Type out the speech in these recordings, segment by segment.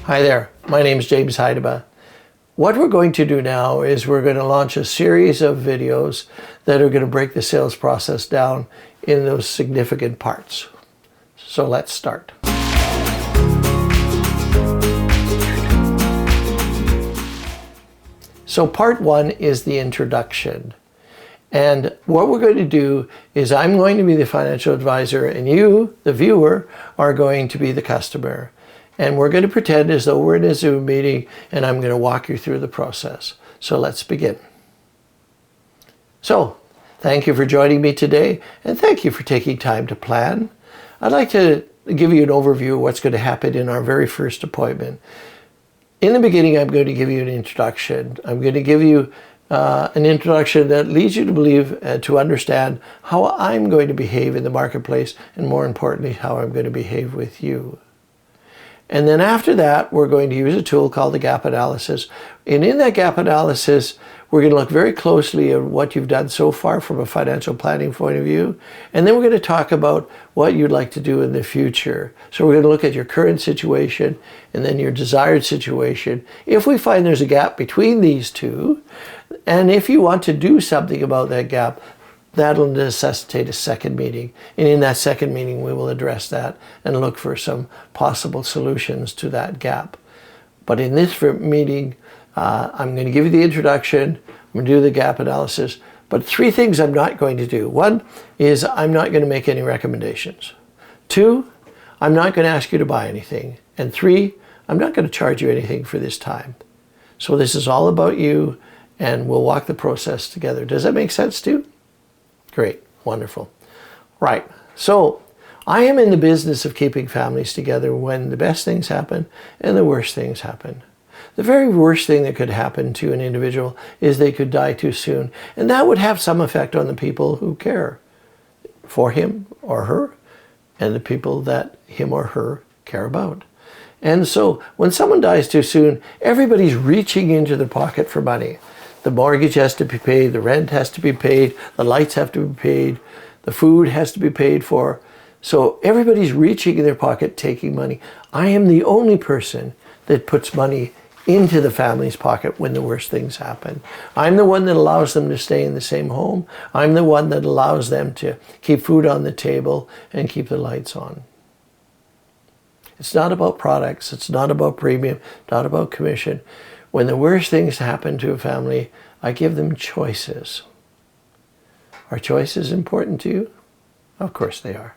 Hi there, my name is James Heideba. What we're going to do now is we're going to launch a series of videos that are going to break the sales process down in those significant parts. So let's start. So part one is the introduction. And what we're going to do is I'm going to be the financial advisor and you, the viewer, are going to be the customer. And we're going to pretend as though we're in a Zoom meeting and I'm going to walk you through the process. So let's begin. So, thank you for joining me today and thank you for taking time to plan. I'd like to give you an overview of what's going to happen in our very first appointment. In the beginning, I'm going to give you an introduction. I'm going to give you an introduction that leads you to believe, to understand how I'm going to behave in the marketplace and more importantly, how I'm going to behave with you. And then after that, we're going to use a tool called the gap analysis. And in that gap analysis, we're going to look very closely at what you've done so far from a financial planning point of view. And then we're going to talk about what you'd like to do in the future. So we're going to look at your current situation and then your desired situation. If we find there's a gap between these two, and if you want to do something about that gap, that'll necessitate a second meeting. And in that second meeting, we will address that and look for some possible solutions to that gap. But in this meeting, I'm going to give you the introduction, I'm going to do the gap analysis, but three things I'm not going to do. One is I'm not going to make any recommendations. Two, I'm not going to ask you to buy anything. And three, I'm not going to charge you anything for this time. So this is all about you, and we'll walk the process together. Does that make sense to you? Great, wonderful. Right, so I am in the business of keeping families together when the best things happen and the worst things happen. The very worst thing that could happen to an individual is they could die too soon. And that would have some effect on the people who care for him or her and the people that him or her care about. And so when someone dies too soon, everybody's reaching into their pocket for money. The mortgage has to be paid, the rent has to be paid, the lights have to be paid, the food has to be paid for. So everybody's reaching in their pocket, taking money. I am the only person that puts money into the family's pocket when the worst things happen. I'm the one that allows them to stay in the same home. I'm the one that allows them to keep food on the table and keep the lights on. It's not about products, it's not about premium, not about commission. When the worst things happen to a family, I give them choices. Are choices important to you? Of course they are.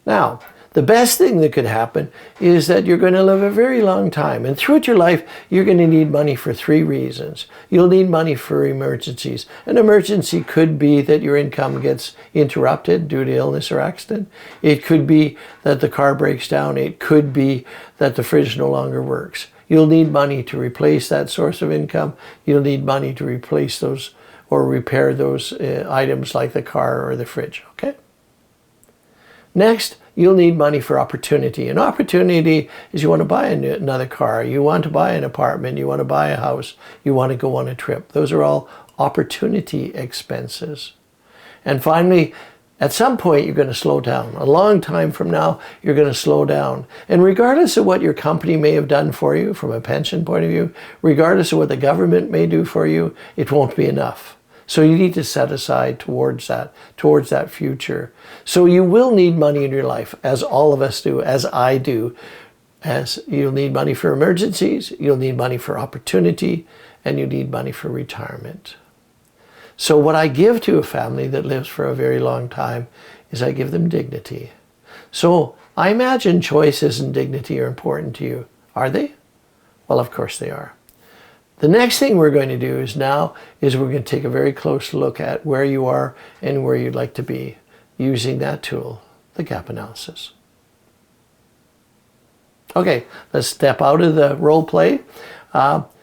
Now, the best thing that could happen is that you're going to live a very long time. And throughout your life, you're going to need money for three reasons. You'll need money for emergencies. An emergency could be that your income gets interrupted due to illness or accident. It could be that the car breaks down. It could be that the fridge no longer works. You'll need money to replace that source of income. You'll need money to replace those or repair those items like the car or the fridge, okay? Next, you'll need money for opportunity. An opportunity is you want to buy another car, you want to buy an apartment, you want to buy a house, you want to go on a trip. Those are all opportunity expenses. And finally, at some point, you're going to slow down. A long time from now, you're going to slow down. And regardless of what your company may have done for you from a pension point of view, regardless of what the government may do for you, it won't be enough. So you need to set aside towards that future. So you will need money in your life, as all of us do, as I do. As you'll need money for emergencies, you'll need money for opportunity, and you need money for retirement. So what I give to a family that lives for a very long time is I give them dignity. So I imagine choices and dignity are important to you. Are they? Well, of course they are. The next thing we're going to do is we're going to take a very close look at where you are and where you'd like to be using that tool, the gap analysis. Okay, let's step out of the role play.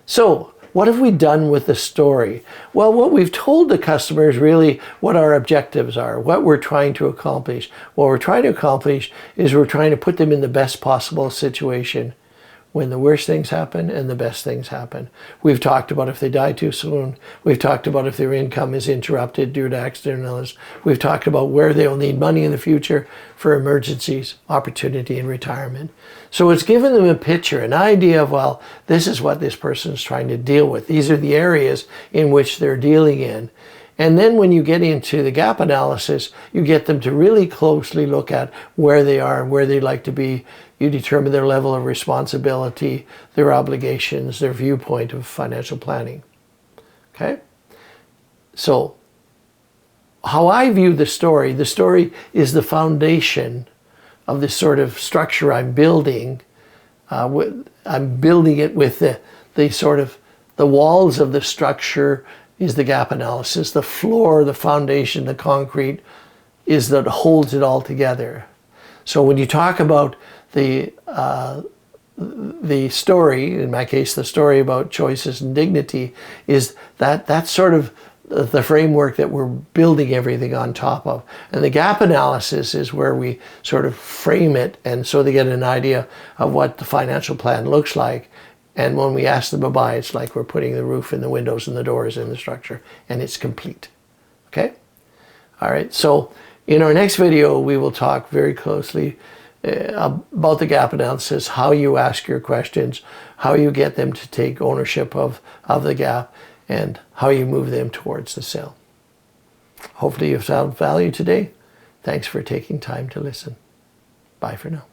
So what have we done with the story? Well, what we've told the customer is really what our objectives are, what we're trying to accomplish. What we're trying to accomplish is we're trying to put them in the best possible situation when the worst things happen and the best things happen. We've talked about if they die too soon. We've talked about if their income is interrupted due to accident or illness. We've talked about where they'll need money in the future for emergencies, opportunity, and retirement. So it's given them a picture, an idea of, well, this is what this person is trying to deal with. These are the areas in which they're dealing in. And then when you get into the gap analysis, you get them to really closely look at where they are and where they'd like to be. You determine their level of responsibility, their obligations, their viewpoint of financial planning. Okay? So, how I view the story is the foundation of this sort of structure I'm building. I'm building it with the sort of, the walls of the structure is the gap analysis. The floor, the foundation, the concrete is that holds it all together. So when you talk about the story, in my case, the story about choices and dignity, is that's sort of the framework that we're building everything on top of. And the gap analysis is where we sort of frame it, and so they get an idea of what the financial plan looks like. And when we ask them to buy, it's like we're putting the roof and the windows and the doors in the structure, and it's complete. Okay? All right, so in our next video, we will talk very closely about the gap analysis, how you ask your questions, how you get them to take ownership of the gap, and how you move them towards the sale. Hopefully you've found value today. Thanks for taking time to listen. Bye for now.